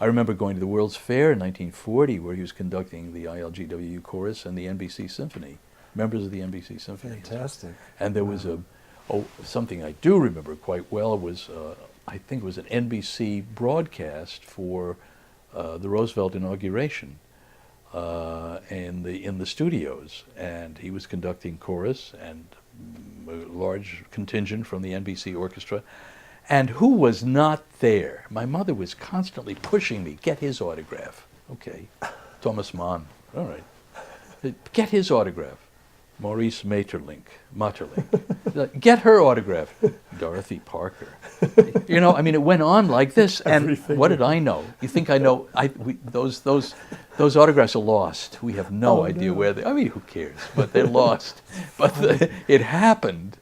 I remember going to the World's Fair in 1940 where he was conducting the ILGWU chorus and the NBC Symphony, members of the NBC Symphony. Fantastic. And there was something I do remember quite well was, I think it was an NBC broadcast for the Roosevelt inauguration in the studios. And he was conducting chorus and a large contingent from the NBC orchestra. And who was not there? My mother was constantly pushing me, get his autograph. Okay, Thomas Mann, all right. Get his autograph. Maurice Maeterlinck. Get her autograph. Dorothy Parker. You know, I mean, it went on like this. And Everything. what did I know? You think I know? Those autographs are lost. We have no idea where they. I mean, who cares? But they're lost. But it happened.